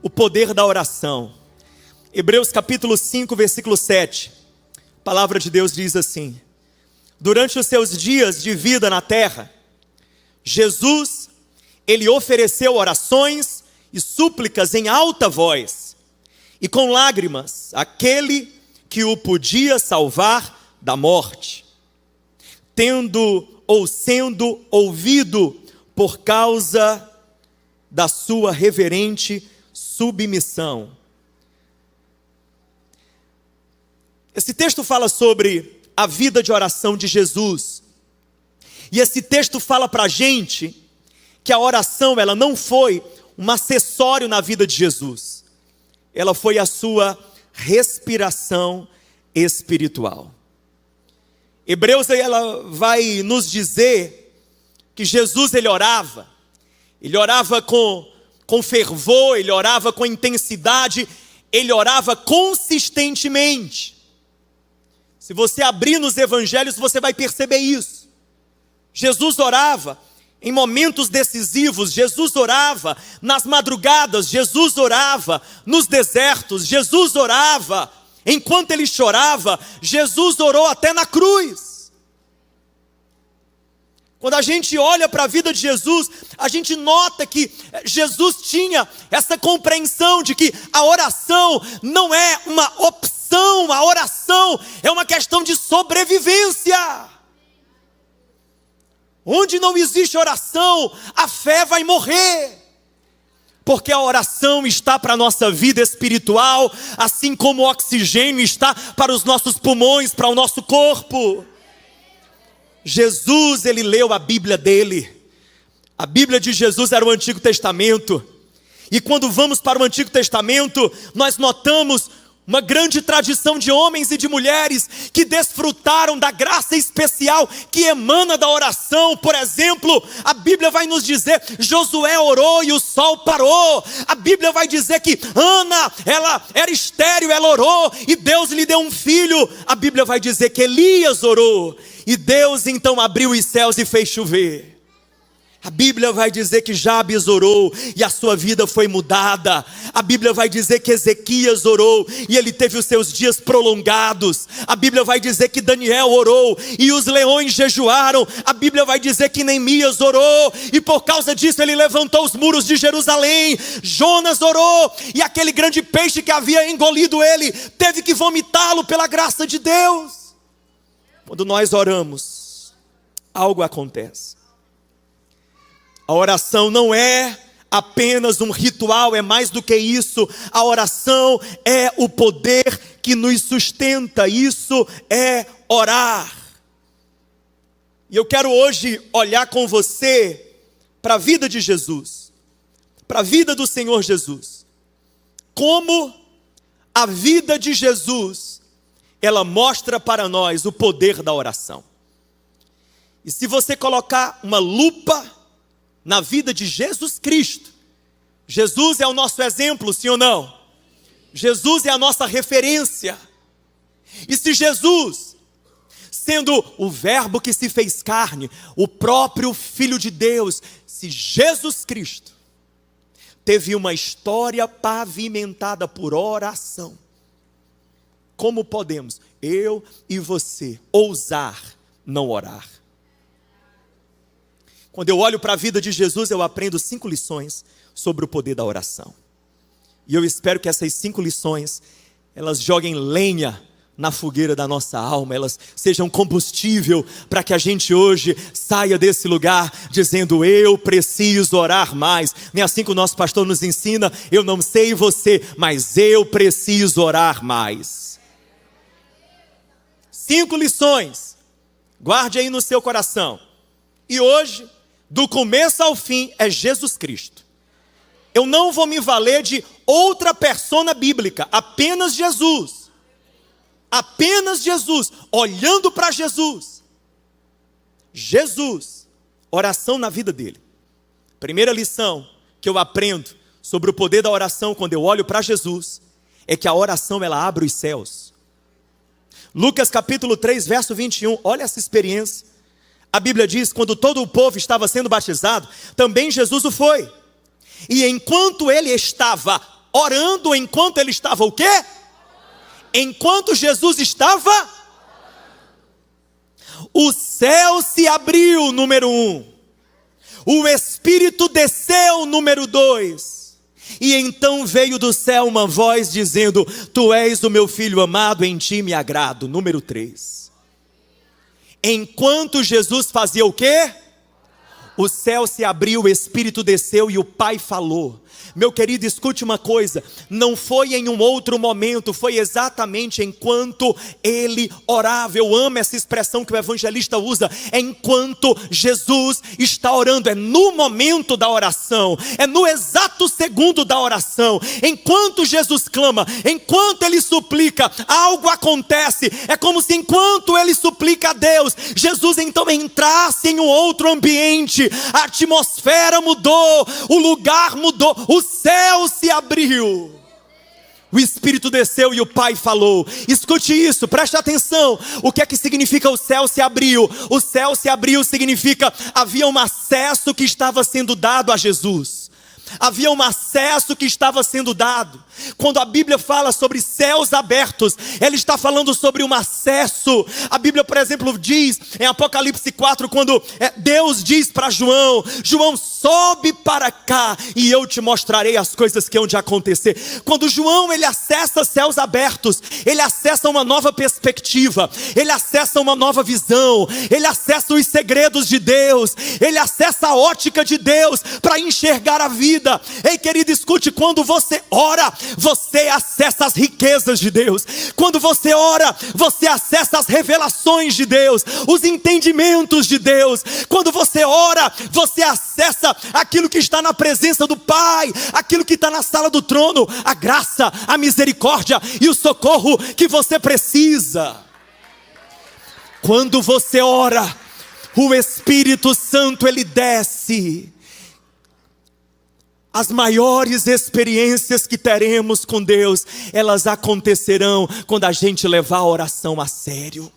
o poder da oração. Hebreus capítulo 5, versículo 7. A palavra de Deus diz assim: durante os seus dias de vida na terra, Jesus, ele ofereceu orações e súplicas em alta voz, e com lágrimas, àquele que o podia salvar da morte, tendo ou sendo ouvido por causa da sua reverente submissão. Esse texto fala sobre a vida de oração de Jesus. E esse texto fala para a gente que a oração, ela não foi um acessório na vida de Jesus. Ela foi a sua respiração espiritual. Hebreus, ela vai nos dizer que Jesus, ele orava com fervor, ele orava com intensidade, ele orava consistentemente. Se você abrir nos evangelhos, você vai perceber isso. Jesus orava em momentos decisivos, Jesus orava nas madrugadas, Jesus orava nos desertos, Jesus orava enquanto ele chorava, Jesus orou até na cruz. Quando a gente olha para a vida de Jesus, a gente nota que Jesus tinha essa compreensão de que a oração não é uma opção, a oração é uma questão de sobrevivência. Onde não existe oração, a fé vai morrer. Porque a oração está para a nossa vida espiritual, assim como o oxigênio está para os nossos pulmões, para o nosso corpo. Jesus, ele leu a Bíblia dele. A Bíblia de Jesus era o Antigo Testamento. E quando vamos para o Antigo Testamento, nós notamos uma grande tradição de homens e de mulheres que desfrutaram da graça especial que emana da oração. Por exemplo, a Bíblia vai nos dizer, Josué orou e o sol parou. A Bíblia vai dizer que Ana, ela era estéril, ela orou e Deus lhe deu um filho. A Bíblia vai dizer que Elias orou e Deus então abriu os céus e fez chover. A Bíblia vai dizer que Jabes orou e a sua vida foi mudada. A Bíblia vai dizer que Ezequias orou e ele teve os seus dias prolongados. A Bíblia vai dizer que Daniel orou e os leões jejuaram. A Bíblia vai dizer que Neemias orou e por causa disso ele levantou os muros de Jerusalém. Jonas orou e aquele grande peixe que havia engolido ele teve que vomitá-lo pela graça de Deus. Quando nós oramos, algo acontece. A oração não é apenas um ritual, é mais do que isso. A oração é o poder que nos sustenta, isso é orar. E eu quero hoje olhar com você para a vida de Jesus, para a vida do Senhor Jesus. Como a vida de Jesus, ela mostra para nós o poder da oração. E se você colocar uma lupa na vida de Jesus Cristo, Jesus é o nosso exemplo, sim ou não? Jesus é a nossa referência. E se Jesus, sendo o verbo que se fez carne, o próprio Filho de Deus, se Jesus Cristo teve uma história pavimentada por oração, como podemos, eu e você, ousar não orar? Quando eu olho para a vida de Jesus, eu aprendo 5 lições sobre o poder da oração. E eu espero que essas 5 lições, elas joguem lenha na fogueira da nossa alma, elas sejam combustível para que a gente hoje saia desse lugar dizendo, eu preciso orar mais. Nem assim que o nosso pastor nos ensina, eu não sei você, mas eu preciso orar mais. 5 lições, guarde aí no seu coração. E hoje, do começo ao fim, é Jesus Cristo. Eu não vou me valer de outra persona bíblica, apenas Jesus. Apenas Jesus, olhando para Jesus. Jesus, oração na vida dele. Primeira lição que eu aprendo sobre o poder da oração quando eu olho para Jesus, é que a oração ela abre os céus. Lucas capítulo 3, verso 21, olha essa experiência. A Bíblia diz, quando todo o povo estava sendo batizado, também Jesus o foi. E enquanto ele estava orando enquanto ele estava o quê? Enquanto Jesus estava, o céu se abriu, número 1. O Espírito desceu, número 2. E então veio do céu uma voz dizendo: tu és o meu filho amado, em ti me agrado, número 3. Enquanto Jesus fazia o quê? O céu se abriu, o Espírito desceu e o Pai falou. Meu querido, escute uma coisa, não foi em um outro momento, foi exatamente enquanto ele orava. Eu amo essa expressão que o evangelista usa, é enquanto Jesus está orando, é no momento da oração, é no exato segundo da oração, enquanto Jesus clama, enquanto ele suplica, algo acontece. É como se enquanto ele suplica a Deus, Jesus então entrasse em um outro ambiente, a atmosfera mudou, o lugar mudou, o céu se abriu, o Espírito desceu e o Pai falou. Escute isso, preste atenção. O que é que significa o céu se abriu? O céu se abriu significa havia um acesso que estava sendo dado a Jesus. Havia um acesso que estava sendo dado. Quando a Bíblia fala sobre céus abertos, ela está falando sobre um acesso. A Bíblia, por exemplo, diz em Apocalipse 4, quando Deus diz para João: João, sobe para cá e eu te mostrarei as coisas que hão de acontecer. Quando João ele acessa céus abertos, ele acessa uma nova perspectiva, ele acessa uma nova visão, ele acessa os segredos de Deus, ele acessa a ótica de Deus para enxergar a vida. Ei, querido, escute, quando você ora, você acessa as riquezas de Deus. Quando você ora, você acessa as revelações de Deus, os entendimentos de Deus. Quando você ora, você acessa aquilo que está na presença do Pai, aquilo que está na sala do trono, a graça, a misericórdia e o socorro que você precisa. Quando você ora, o Espírito Santo ele desce. As maiores experiências que teremos com Deus, elas acontecerão quando a gente levar a oração a sério.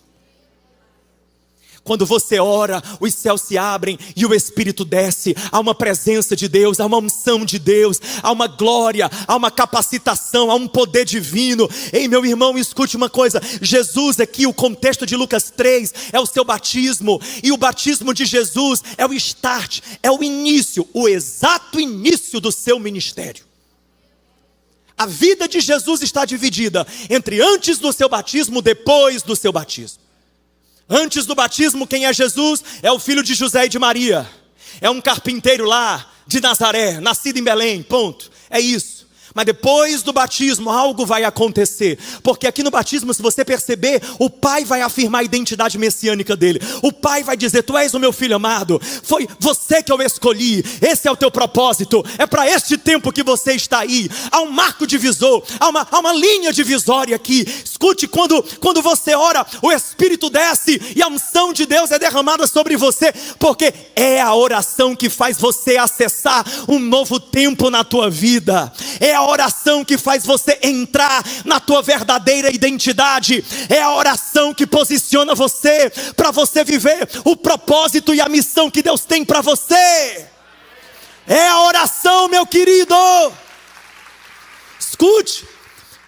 Quando você ora, os céus se abrem e o Espírito desce. Há uma presença de Deus, há uma unção de Deus, há uma glória, há uma capacitação, há um poder divino. Ei, meu irmão, escute uma coisa. Jesus aqui, o contexto de Lucas 3 é o seu batismo. E o batismo de Jesus é o start, é o início, o exato início do seu ministério. A vida de Jesus está dividida entre antes do seu batismo, depois do seu batismo. Antes do batismo, quem é Jesus? É o filho de José e de Maria. É um carpinteiro lá de Nazaré, nascido em Belém, ponto. É isso. Mas depois do batismo algo vai acontecer. Porque aqui no batismo, se você perceber, o Pai vai afirmar a identidade messiânica dele. O Pai vai dizer: tu és o meu filho amado, foi você que eu escolhi, esse é o teu propósito, é para este tempo que você está aí. Há um marco divisor, há uma linha divisória aqui. Escute, quando você ora, o Espírito desce e a unção de Deus é derramada sobre você. Porque é a oração que faz você acessar um novo tempo na tua vida. É a oração que faz você entrar na tua verdadeira identidade. É a oração que posiciona você para você viver o propósito e a missão que Deus tem para você. É a oração, meu querido. Escute.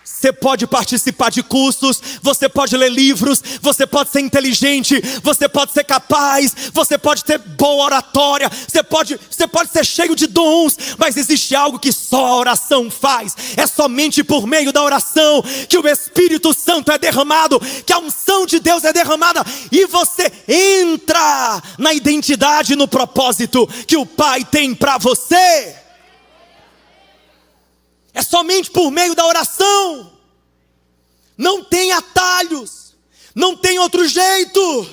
Você pode participar de cursos, você pode ler livros, você pode ser inteligente, você pode ser capaz, você pode ter boa oratória, você pode ser cheio de dons, mas existe algo que só a oração faz. É somente por meio da oração que o Espírito Santo é derramado, que a unção de Deus é derramada, e você entra na identidade, no propósito que o Pai tem para você. É somente por meio da oração. Não tem atalhos. Não tem outro jeito.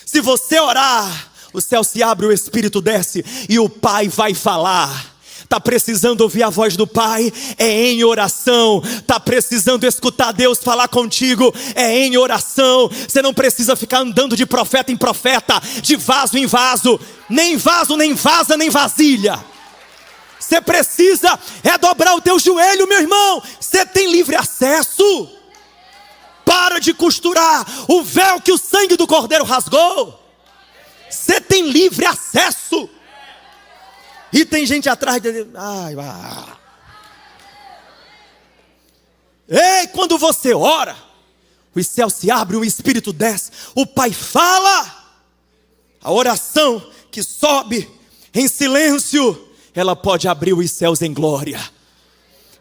Se você orar, o céu se abre, o Espírito desce e o Pai vai falar. Está precisando ouvir a voz do Pai? É em oração. Está precisando escutar Deus falar contigo? É em oração. Você não precisa ficar andando de profeta em profeta, de vaso em vaso. Nem vaso, nem vaza, nem vasilha. Você precisa dobrar o teu joelho, meu irmão. Você tem livre acesso. Para de costurar o véu que o sangue do Cordeiro rasgou. Você tem livre acesso. E tem gente atrás dele. quando você ora, os céus se abrem, o Espírito desce, o Pai fala. A oração que sobe em silêncio, ela pode abrir os céus em glória.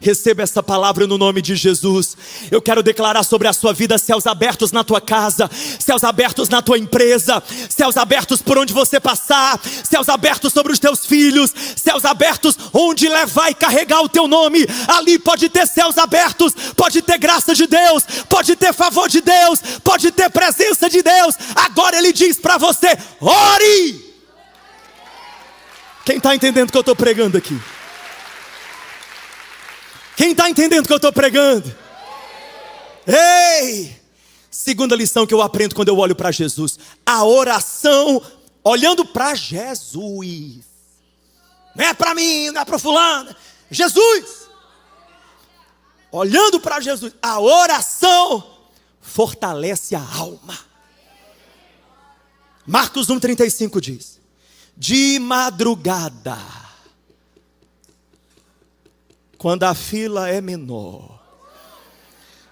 Receba essa palavra no nome de Jesus. Eu quero declarar sobre a sua vida céus abertos na tua casa, céus abertos na tua empresa, céus abertos por onde você passar, céus abertos sobre os teus filhos, céus abertos onde levar e carregar o teu nome. Ali pode ter céus abertos, pode ter graça de Deus, pode ter favor de Deus, pode ter presença de Deus. Agora Ele diz para você: ore! Quem está entendendo o que eu estou pregando aqui? Quem está entendendo o que eu estou pregando? Ei! Segunda lição que eu aprendo quando eu olho para Jesus: a oração olhando para Jesus. Não é para mim, não é para fulano, Jesus. Olhando para Jesus, a oração fortalece a alma. Marcos 1,35 diz: de madrugada, quando a fila é menor,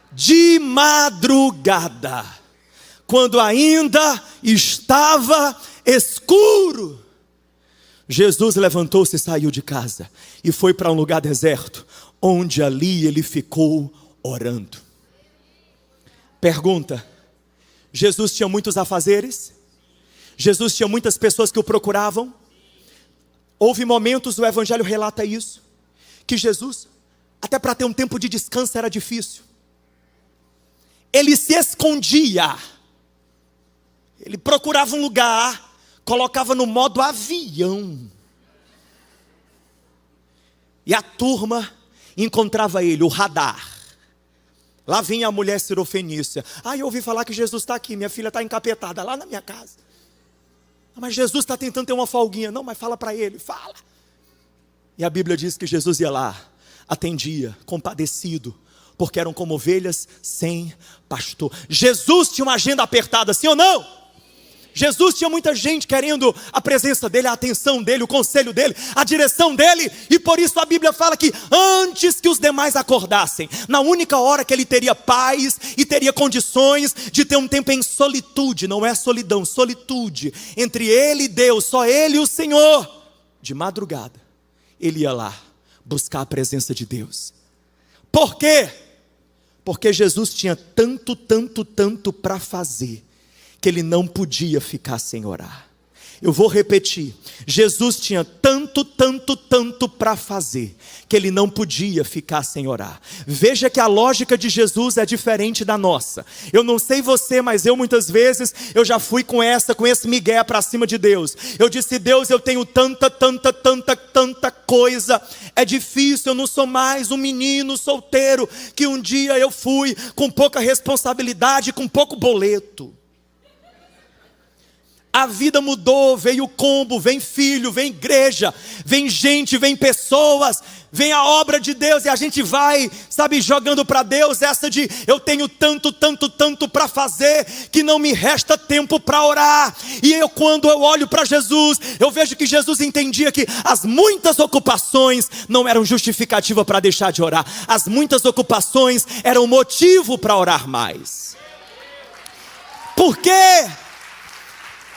de madrugada, quando ainda estava escuro, Jesus levantou-se e saiu de casa e foi para um lugar deserto, onde ali ele ficou orando. Pergunta: Jesus tinha muitos afazeres? Jesus tinha muitas pessoas que o procuravam? Houve momentos, o Evangelho relata isso, que Jesus, até para ter um tempo de descanso era difícil. Ele se escondia. Ele procurava um lugar, colocava no modo avião. E a turma encontrava ele, o radar. Lá vinha a mulher sirofenícia. Eu ouvi falar que Jesus está aqui, minha filha está encapetada lá na minha casa. Mas Jesus está tentando ter uma folguinha. Não, mas fala para ele, fala. E a Bíblia diz que Jesus ia lá, atendia, compadecido, porque eram como ovelhas sem pastor. Jesus tinha uma agenda apertada, sim ou não? Jesus tinha muita gente querendo a presença dele, a atenção dele, o conselho dele, a direção dele. E por isso a Bíblia fala que antes que os demais acordassem, na única hora que ele teria paz e teria condições de ter um tempo em solitude, não é solidão, solitude, entre ele e Deus, só ele e o Senhor, de madrugada, ele ia lá buscar a presença de Deus. Por quê? Porque Jesus tinha tanto para fazer, que ele não podia ficar sem orar. Eu vou repetir: Jesus tinha tanto para fazer, que ele não podia ficar sem orar. Veja que a lógica de Jesus é diferente da nossa. Eu não sei você, mas eu muitas vezes, eu já fui com esse migué para cima de Deus. Eu disse: Deus, eu tenho tanta coisa, é difícil, eu não sou mais um menino solteiro, que um dia eu fui com pouca responsabilidade, com pouco boleto. A vida mudou, veio o combo, vem filho, vem igreja, vem gente, vem pessoas, vem a obra de Deus e a gente vai, jogando para Deus essa de eu tenho tanto para fazer que não me resta tempo para orar. E quando eu olho para Jesus, eu vejo que Jesus entendia que as muitas ocupações não eram justificativa para deixar de orar. As muitas ocupações eram motivo para orar mais. Por quê?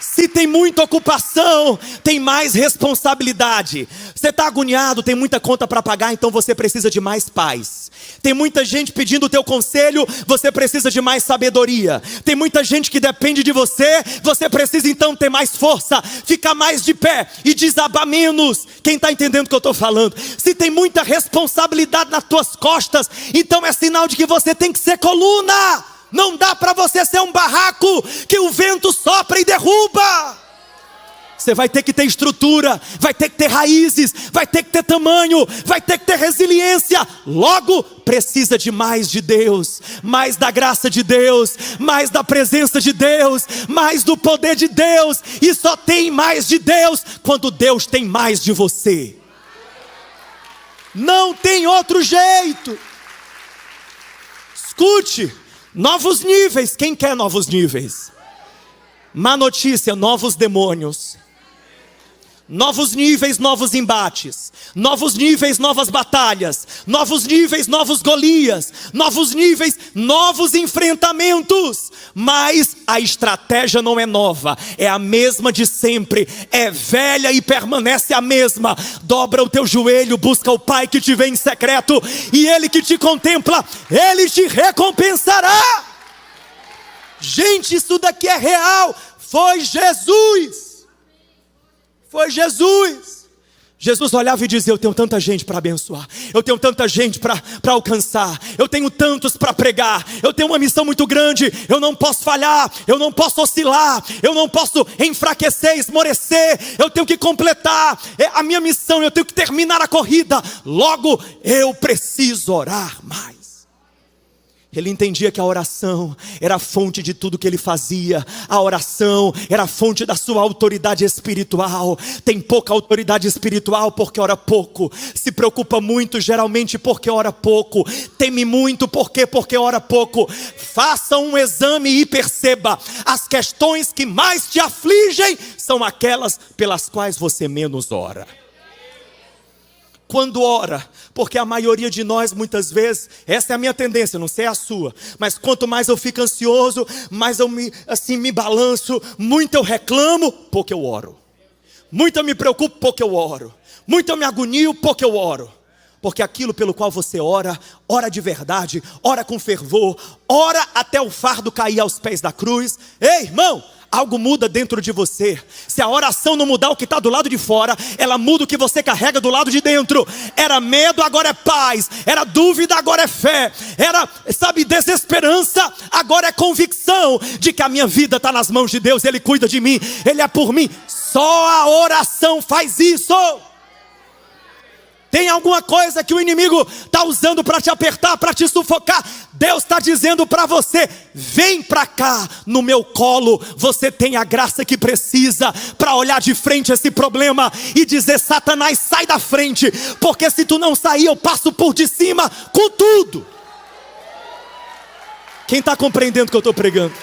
Se tem muita ocupação, tem mais responsabilidade. Você está agoniado, tem muita conta para pagar, então você precisa de mais paz. Tem muita gente pedindo o teu conselho, você precisa de mais sabedoria. Tem muita gente que depende de você, você precisa então ter mais força, ficar mais de pé e desabar menos. Quem está entendendo o que eu estou falando? Se tem muita responsabilidade nas tuas costas, então é sinal de que você tem que ser coluna. Não dá para você ser um barraco que o vento sopra e derruba. Você vai ter que ter estrutura, vai ter que ter raízes, vai ter que ter tamanho, vai ter que ter resiliência. Logo, precisa de mais de Deus, mais da graça de Deus, mais da presença de Deus, mais do poder de Deus. E só tem mais de Deus quando Deus tem mais de você. Não tem outro jeito. Escute. Novos níveis, quem quer novos níveis? Má notícia, novos demônios. Novos níveis, novos embates. Novos níveis, novas batalhas. Novos níveis, novos Golias. Novos níveis, novos enfrentamentos. Mas a estratégia não é nova, é a mesma de sempre. É velha e permanece a mesma. Dobra o teu joelho, busca o Pai que te vê em secreto, e Ele que te contempla, Ele te recompensará. Gente, isso daqui é real. Foi Jesus. Foi Jesus. Jesus olhava e dizia: eu tenho tanta gente para abençoar, eu tenho tanta gente para alcançar, eu tenho tantos para pregar, eu tenho uma missão muito grande, eu não posso falhar, eu não posso oscilar, eu não posso enfraquecer, esmorecer, eu tenho que completar a minha missão, eu tenho que terminar a corrida, logo eu preciso orar mais. Ele entendia que a oração era a fonte de tudo que ele fazia. A oração era a fonte da sua autoridade espiritual. Tem pouca autoridade espiritual porque ora pouco. Se preocupa muito geralmente porque ora pouco. Teme muito porque ora pouco. Faça um exame e perceba: as questões que mais te afligem são aquelas pelas quais você menos ora. Quando ora, porque a maioria de nós muitas vezes, essa é a minha tendência, não sei a sua, mas quanto mais eu fico ansioso, mais eu me balanço, muito eu reclamo, pouco eu oro. Muito eu me preocupo, pouco eu oro. Muito eu me agonio, pouco eu oro. Porque aquilo pelo qual você ora, ora de verdade, ora com fervor, ora até o fardo cair aos pés da cruz. Ei, irmão! Algo muda dentro de você. Se a oração não mudar o que está do lado de fora, ela muda o que você carrega do lado de dentro. Era medo, agora é paz. Era dúvida, agora é fé. Era, desesperança, agora é convicção de que a minha vida está nas mãos de Deus. Ele cuida de mim, Ele é por mim. Só a oração faz isso. Tem alguma coisa que o inimigo está usando para te apertar, para te sufocar? Deus está dizendo para você: vem para cá, no meu colo. Você tem a graça que precisa para olhar de frente esse problema e dizer: Satanás, sai da frente, porque se tu não sair, eu passo por de cima com tudo. Quem está compreendendo o que eu estou pregando?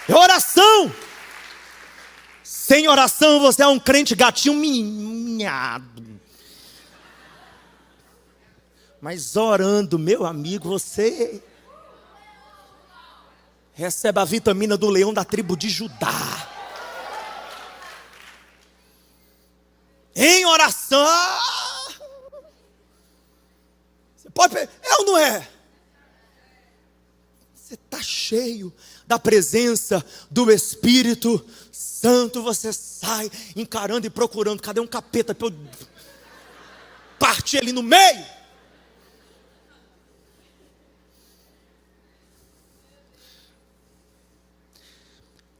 É oração. Sem oração você é um crente gatinho minhado. Mas orando, meu amigo, você recebe a vitamina do leão da tribo de Judá. Em oração. Você pode... É ou não é? Você está cheio da presença do Espírito Santo. Você sai encarando e procurando: cadê um capeta para eu partir ele no meio?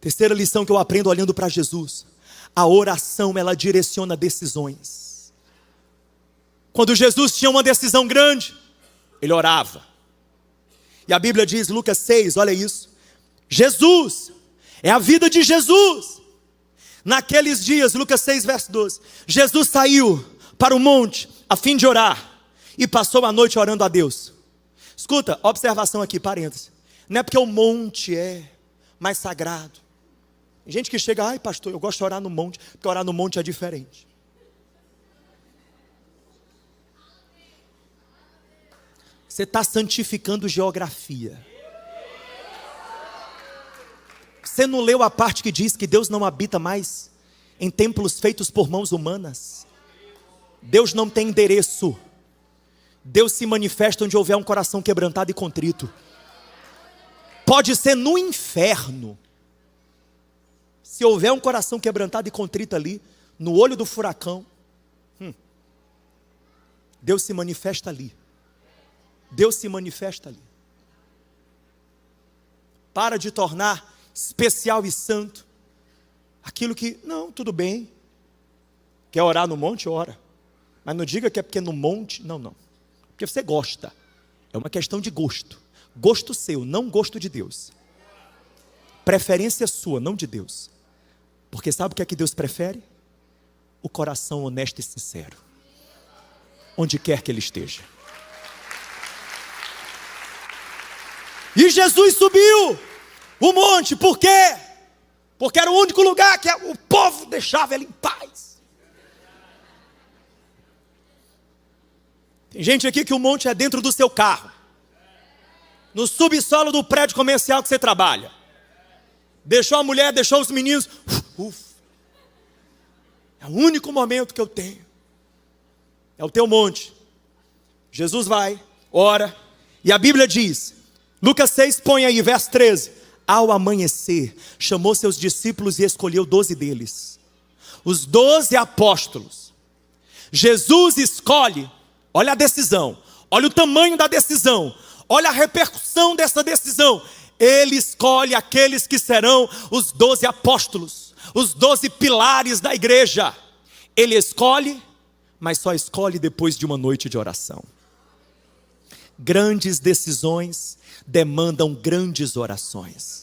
Terceira lição que eu aprendo olhando para Jesus: a oração, ela direciona decisões. Quando Jesus tinha uma decisão grande, ele orava. E a Bíblia diz, Lucas 6, olha isso: Jesus, é a vida de Jesus. Naqueles dias, Lucas 6, verso 12, Jesus saiu para o monte a fim de orar e passou a noite orando a Deus. Escuta, observação aqui, parênteses. Não é porque o monte é mais sagrado. Tem gente que chega: ai pastor, eu gosto de orar no monte, porque orar no monte é diferente. Você está santificando geografia. Você não leu a parte que diz que Deus não habita mais em templos feitos por mãos humanas? Deus não tem endereço. Deus se manifesta onde houver um coração quebrantado e contrito. Pode ser no inferno. Se houver um coração quebrantado e contrito ali, no olho do furacão, Deus se manifesta ali. Deus se manifesta ali. Para de tornar especial e santo aquilo que, não, tudo bem. Quer orar no monte? Ora. Mas não diga que é porque no monte, não. Porque você gosta. É uma questão de gosto. Gosto seu, não gosto de Deus. Preferência sua, não de Deus. Porque sabe o que é que Deus prefere? O coração honesto e sincero. Onde quer que ele esteja. E Jesus subiu o monte, por quê? porque era o único lugar que o povo deixava ele em paz. Tem gente aqui que o monte é dentro do seu carro, no subsolo do prédio comercial que você trabalha. Deixou a mulher, deixou os meninos. É o único momento que eu tenho. É o teu monte. Jesus vai, ora, e a Bíblia diz, Lucas 6, põe aí, verso 13. Ao amanhecer, chamou seus discípulos e escolheu 12 deles. Os 12 apóstolos. Jesus escolhe, olha a decisão, olha o tamanho da decisão, olha a repercussão dessa decisão. Ele escolhe aqueles que serão os 12 apóstolos, os 12 pilares da igreja. Ele escolhe, mas só escolhe depois de uma noite de oração. Grandes decisões demandam grandes orações.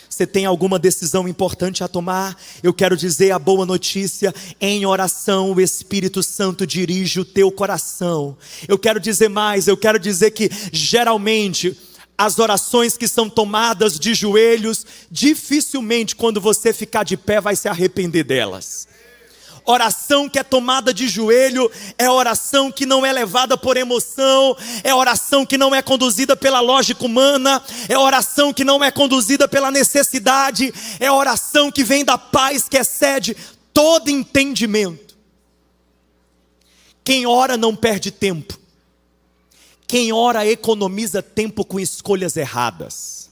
Você tem alguma decisão importante a tomar? Eu quero dizer a boa notícia: em oração o Espírito Santo dirige o teu coração. Eu quero dizer mais, eu quero dizer que geralmente as orações que são tomadas de joelhos, dificilmente quando você ficar de pé vai se arrepender delas. Oração que é tomada de joelho é oração que não é levada por emoção, é oração que não é conduzida pela lógica humana, é oração que não é conduzida pela necessidade, é oração que vem da paz que excede todo entendimento. Quem ora não perde tempo. Quem ora economiza tempo com escolhas erradas.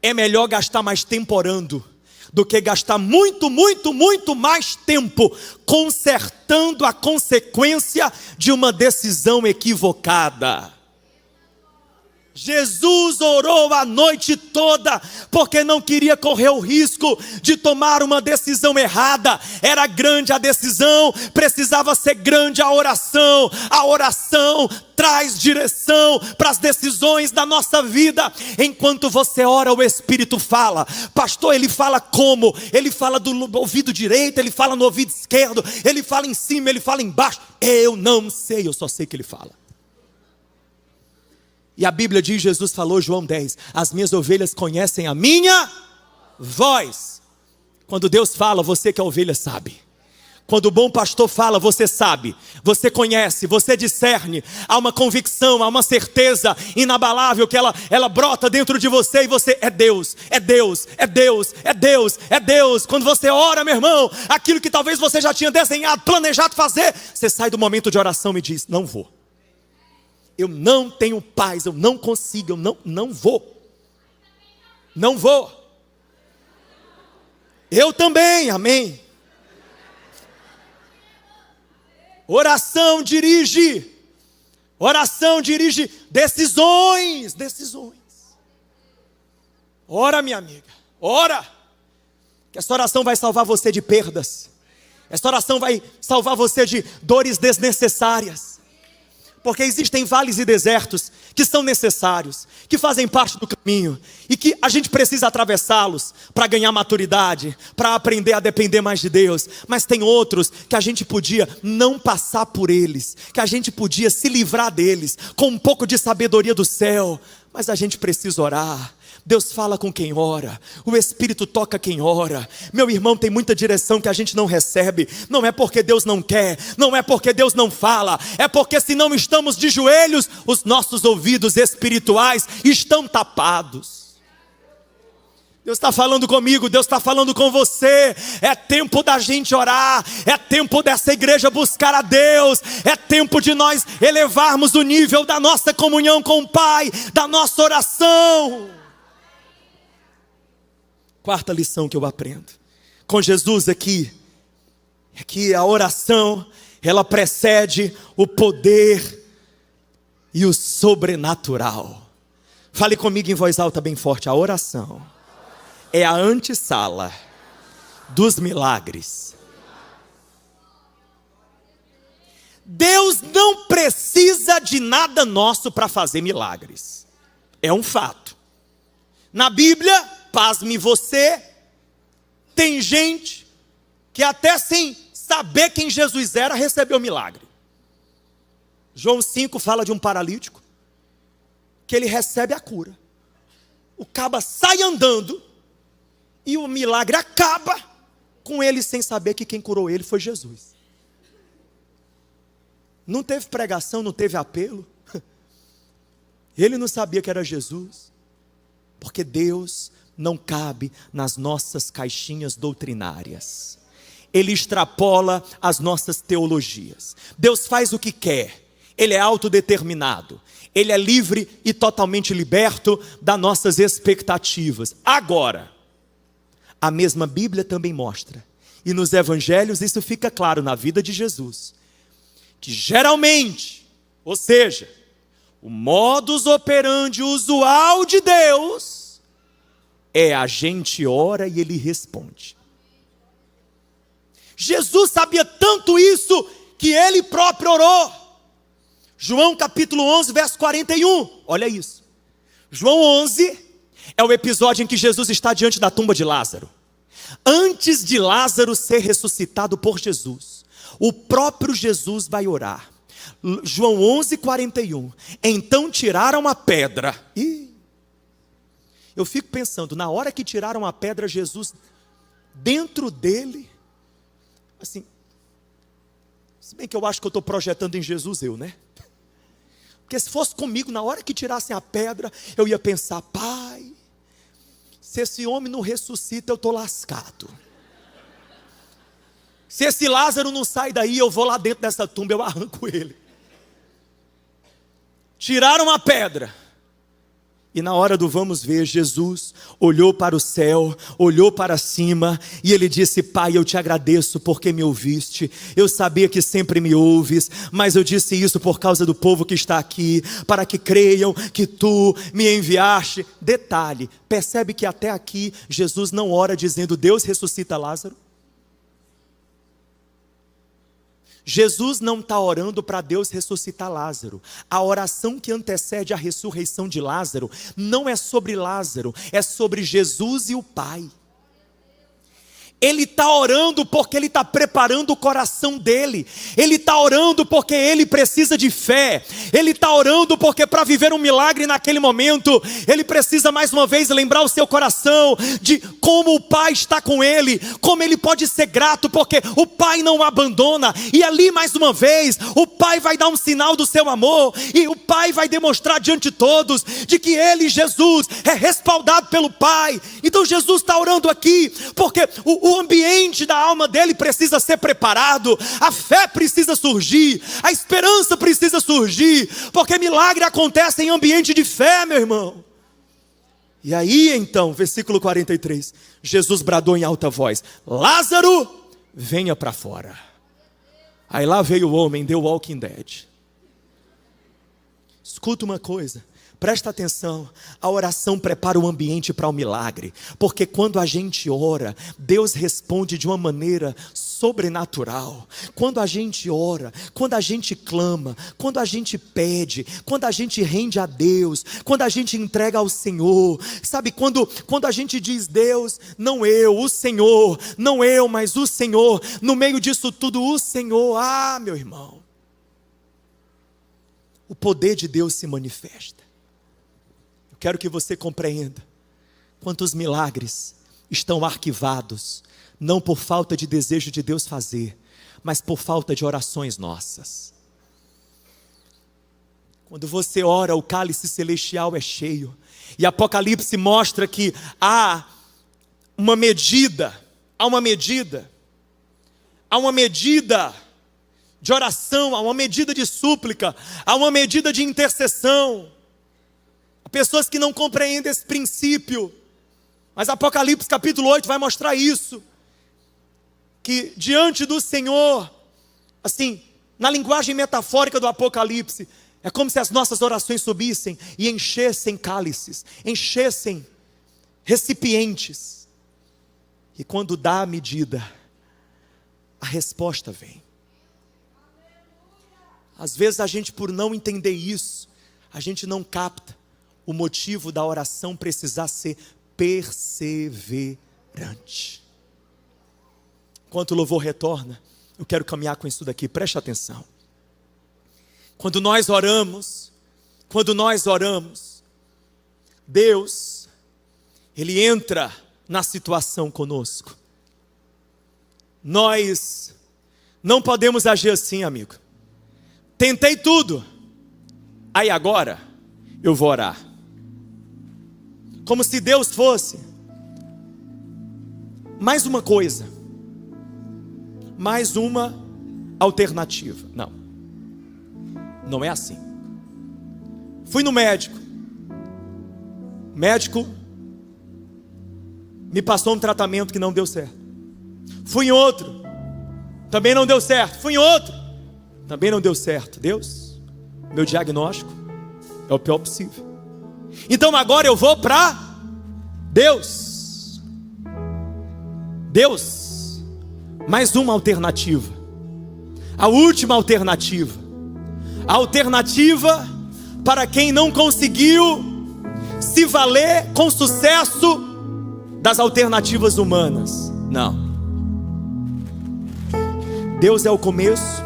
É melhor gastar mais tempo orando do que gastar muito mais tempo consertando a consequência de uma decisão equivocada. Jesus orou a noite toda, porque não queria correr o risco de tomar uma decisão errada. Era grande a decisão, precisava ser grande a oração. A oração traz direção para as decisões da nossa vida. Enquanto você ora, o Espírito fala. Pastor, ele fala como? Ele fala do ouvido direito, ele fala no ouvido esquerdo, ele fala em cima, ele fala embaixo. Eu não sei, eu só sei que ele fala. E a Bíblia diz, Jesus falou, João 10, as minhas ovelhas conhecem a minha voz. Quando Deus fala, você que é ovelha sabe. Quando o bom pastor fala, você sabe, você conhece, você discerne. Há uma convicção, há uma certeza inabalável que ela brota dentro de você e você, é Deus, é Deus, é Deus, é Deus, é Deus. Quando você ora, meu irmão, aquilo que talvez você já tinha desenhado, planejado fazer, você sai do momento de oração e diz, não vou. Eu não tenho paz, eu não consigo, eu não vou. Não vou. Eu também, amém. Oração dirige decisões. Ora, minha amiga, ora. Que essa oração vai salvar você de perdas. Essa oração vai salvar você de dores desnecessárias. Porque existem vales e desertos que são necessários, que fazem parte do caminho e que a gente precisa atravessá-los para ganhar maturidade, para aprender a depender mais de Deus. Mas tem outros que a gente podia não passar por eles, que a gente podia se livrar deles com um pouco de sabedoria do céu. Mas a gente precisa orar. Deus fala com quem ora, o Espírito toca quem ora. Meu irmão, tem muita direção que a gente não recebe. Não é porque Deus não quer, não é porque Deus não fala, é porque se não estamos de joelhos, os nossos ouvidos espirituais estão tapados. Deus está falando comigo, Deus está falando com você. É tempo da gente orar, é tempo dessa igreja buscar a Deus, é tempo de nós elevarmos o nível da nossa comunhão com o Pai, da nossa oração. Quarta lição que eu aprendo com Jesus aqui, é que a oração, ela precede o poder e o sobrenatural. Fale comigo em voz alta bem forte, a oração é a antessala dos milagres. Deus não precisa de nada nosso para fazer milagres, é um fato. Na Bíblia, pasme você, tem gente que até sem saber quem Jesus era, recebeu milagre. João 5 fala de um paralítico, que ele recebe a cura. O caba sai andando, e o milagre acaba com ele sem saber que quem curou ele foi Jesus. Não teve pregação, não teve apelo. Ele não sabia que era Jesus, porque Deus não cabe nas nossas caixinhas doutrinárias. Ele extrapola as nossas teologias. Deus faz o que quer. Ele é autodeterminado. Ele é livre e totalmente liberto das nossas expectativas. Agora, a mesma Bíblia também mostra, e nos evangelhos isso fica claro na vida de Jesus, que geralmente, ou seja, o modus operandi usual de Deus é a gente ora e Ele responde. Jesus sabia tanto isso que Ele próprio orou. João capítulo 11, verso 41, olha isso. João 11 é o episódio em que Jesus está diante da tumba de Lázaro. Antes de Lázaro ser ressuscitado por Jesus, o próprio Jesus vai orar. João 11, 41. Então tiraram a pedra. Eu fico pensando, na hora que tiraram a pedra, Jesus, dentro dele, assim, se bem que eu acho que eu estou projetando em Jesus né? Porque se fosse comigo, na hora que tirassem a pedra, eu ia pensar, Pai, se esse homem não ressuscita, eu estou lascado. Se esse Lázaro não sai daí, eu vou lá dentro dessa tumba, eu arranco ele. Tiraram a pedra. E na hora do vamos ver, Jesus olhou para o céu, olhou para cima, e Ele disse, Pai, eu te agradeço porque me ouviste. Eu sabia que sempre me ouves, mas eu disse isso por causa do povo que está aqui, para que creiam que Tu me enviaste. Detalhe, percebe que até aqui Jesus não ora dizendo, Deus ressuscita Lázaro? Jesus não está orando para Deus ressuscitar Lázaro. A oração que antecede a ressurreição de Lázaro não é sobre Lázaro, é sobre Jesus e o Pai. Ele está orando porque Ele está preparando o coração dele. Ele está orando porque ele precisa de fé. Ele está orando porque para viver um milagre naquele momento, ele precisa mais uma vez lembrar o seu coração de como o Pai está com ele, como ele pode ser grato porque o Pai não o abandona. E ali mais uma vez, o Pai vai dar um sinal do seu amor, e o Pai vai demonstrar diante de todos de que ele, Jesus, é respaldado pelo Pai. Então Jesus está orando aqui porque o ambiente da alma dele precisa ser preparado, a fé precisa surgir, a esperança precisa surgir, porque milagre acontece em ambiente de fé, meu irmão. E aí então, versículo 43, Jesus bradou em alta voz, Lázaro, venha para fora. Aí lá veio o homem, deu Walking Dead. Escuta uma coisa, presta atenção, a oração prepara o ambiente para o milagre, porque quando a gente ora, Deus responde de uma maneira sobrenatural. Quando a gente ora, quando a gente clama, quando a gente pede, quando a gente rende a Deus, quando a gente entrega ao Senhor, sabe, quando a gente diz, Deus, não eu, o Senhor, não eu, mas o Senhor, no meio disso tudo, o Senhor, meu irmão, o poder de Deus se manifesta. Quero que você compreenda quantos milagres estão arquivados, não por falta de desejo de Deus fazer, mas por falta de orações nossas. Quando você ora, o cálice celestial é cheio, e Apocalipse mostra que há uma medida de oração, há uma medida de súplica, há uma medida de intercessão. Pessoas que não compreendem esse princípio, mas Apocalipse capítulo 8 vai mostrar isso, que diante do Senhor, assim, na linguagem metafórica do Apocalipse, é como se as nossas orações subissem e enchessem cálices, enchessem recipientes, e quando dá a medida, a resposta vem. Às vezes a gente, por não entender isso, a gente não capta o motivo da oração precisar ser perseverante. Enquanto o louvor retorna, eu quero caminhar com isso daqui, preste atenção. Quando nós oramos, Deus, Ele entra na situação conosco. Nós não podemos agir assim, amigo. Tentei tudo, aí agora eu vou orar. Como se Deus fosse mais uma coisa, mais uma alternativa. Não, não é assim. Fui no médico. O médico me passou um tratamento que não deu certo. Fui em outro, também não deu certo. Fui em outro, também não deu certo. Deus, meu diagnóstico é o pior possível. Então agora eu vou para Deus. Deus, mais uma alternativa. A última alternativa. A alternativa para quem não conseguiu se valer com sucesso das alternativas humanas. Não. Deus é o começo,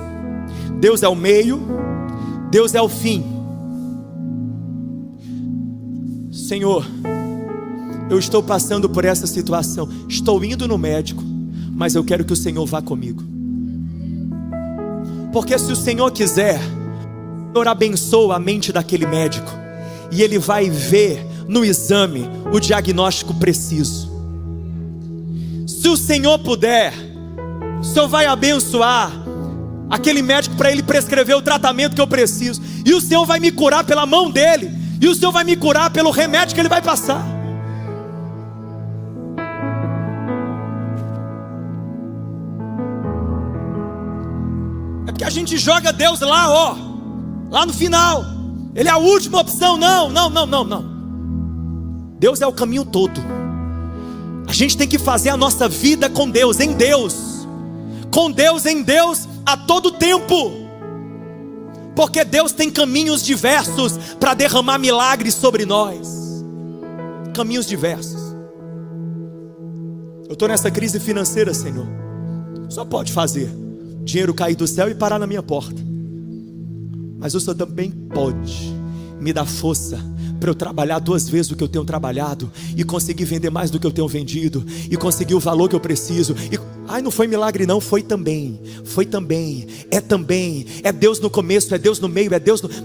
Deus é o meio, Deus é o fim. Senhor, eu estou passando por essa situação, estou indo no médico, mas eu quero que o Senhor vá comigo. Porque se o Senhor quiser, o Senhor abençoa a mente daquele médico, e ele vai ver no exame o diagnóstico preciso. Se o Senhor puder, o Senhor vai abençoar aquele médico para ele prescrever o tratamento que eu preciso, e o Senhor vai me curar pela mão dele, e o Senhor vai me curar pelo remédio que ele vai passar. É porque a gente joga Deus lá, ó, lá no final. Ele é a última opção. Não. Deus é o caminho todo. A gente tem que fazer a nossa vida com Deus, em Deus, com Deus, em Deus, a todo tempo. Porque Deus tem caminhos diversos para derramar milagres sobre nós. Caminhos diversos. Eu estou nessa crise financeira, Senhor. Só pode fazer dinheiro cair do céu e parar na minha porta. Mas o Senhor também pode me dar força para eu trabalhar 2 vezes o que eu tenho trabalhado, e conseguir vender mais do que eu tenho vendido, e conseguir o valor que eu preciso. Ai, não foi milagre não, foi também, é Deus no começo, é Deus no meio,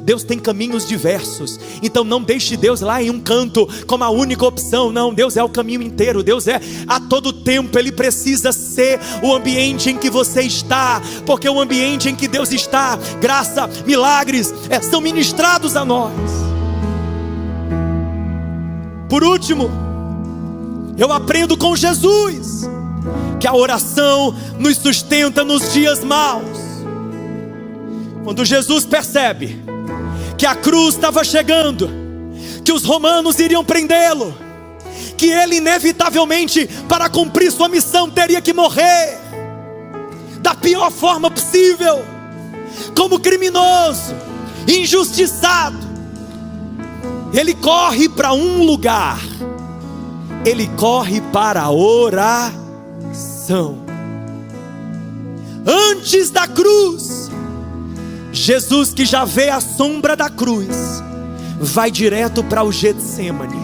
Deus tem caminhos diversos. Então não deixe Deus lá em um canto como a única opção. Não, Deus é o caminho inteiro. Deus é a todo tempo. Ele precisa ser o ambiente em que você está, porque o ambiente em que Deus está, graça, milagres são ministrados a nós. Por último, eu aprendo com Jesus que a oração nos sustenta nos dias maus. Quando Jesus percebe que a cruz estava chegando, que os romanos iriam prendê-lo, que ele inevitavelmente, para cumprir sua missão, teria que morrer da pior forma possível, como criminoso, injustiçado, ele corre para um lugar. Ele corre para a oração. Antes da cruz, Jesus, que já vê a sombra da cruz, vai direto para o Getsemane.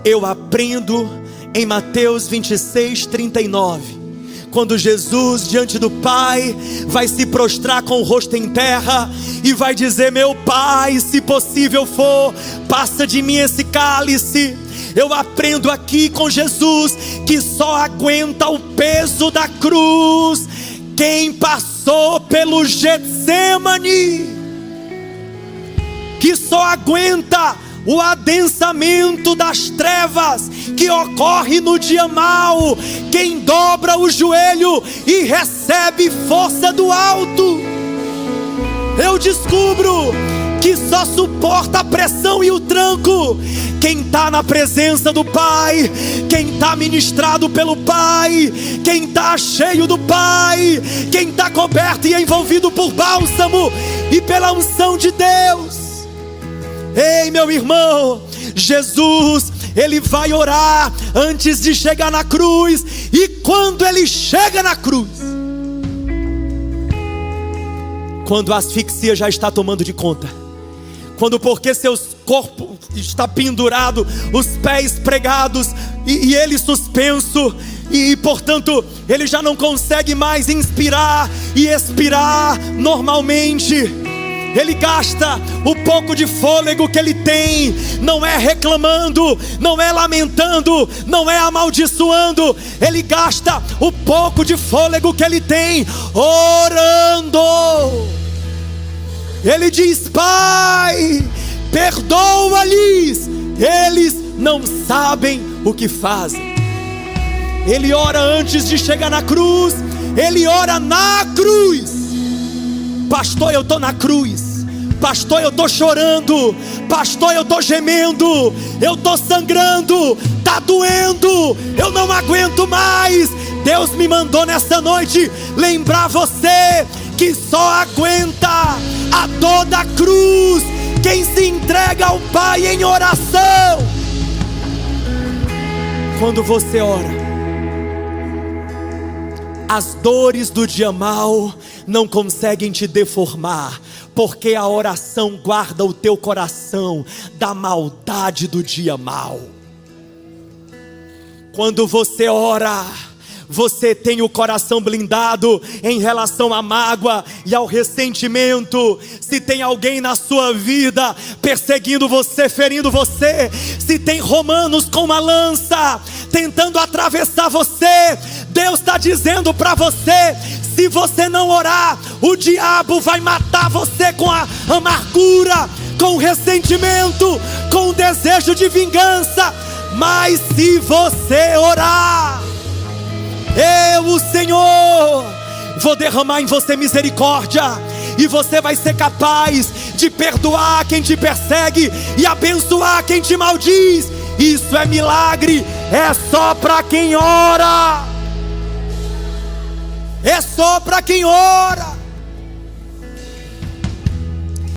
Eu aprendo em Mateus 26:39. Quando Jesus, diante do Pai, vai se prostrar com o rosto em terra e vai dizer: meu Pai, se possível for, passa de mim esse cálice. Eu aprendo aqui com Jesus que só aguenta o peso da cruz quem passou pelo Getsemane, que só aguenta o adensamento das trevas que ocorre no dia mau quem dobra o joelho e recebe força do alto. Eu descubro que só suporta a pressão e o tranco quem está na presença do Pai, quem está ministrado pelo Pai, quem está cheio do Pai, quem está coberto e envolvido por bálsamo e pela unção de Deus. Ei, meu irmão, Jesus, ele vai orar antes de chegar na cruz. E quando ele chega na cruz, quando a asfixia já está tomando de conta, quando porque seus corpo está pendurado, os pés pregados e ele suspenso. E portanto ele já não consegue mais inspirar e expirar normalmente. Ele gasta o pouco de fôlego que ele tem, não é reclamando, não é lamentando, não é amaldiçoando. Ele gasta o pouco de fôlego que ele tem orando. Ele diz: Pai, perdoa-lhes, eles não sabem o que fazem. Ele ora antes de chegar na cruz, ele ora na cruz. Pastor, eu estou na cruz. Pastor, eu estou chorando. Pastor, eu estou gemendo. Eu estou sangrando. Está doendo. Eu não aguento mais. Deus me mandou nessa noite lembrar você que só aguenta a dor da cruz quem se entrega ao Pai em oração. Quando você ora, as dores do dia mau não conseguem te deformar, porque a oração guarda o teu coração da maldade do dia mau. Quando você ora, você tem o coração blindado em relação à mágoa e ao ressentimento. Se tem alguém na sua vida perseguindo você, ferindo você, se tem romanos com uma lança tentando atravessar você, Deus está dizendo para você: se você não orar, o diabo vai matar você com a amargura, com o ressentimento, com o desejo de vingança. Mas se você orar, eu, o Senhor, vou derramar em você misericórdia, e você vai ser capaz de perdoar quem te persegue e abençoar quem te maldiz. Isso é milagre, é só para quem ora. É só para quem ora.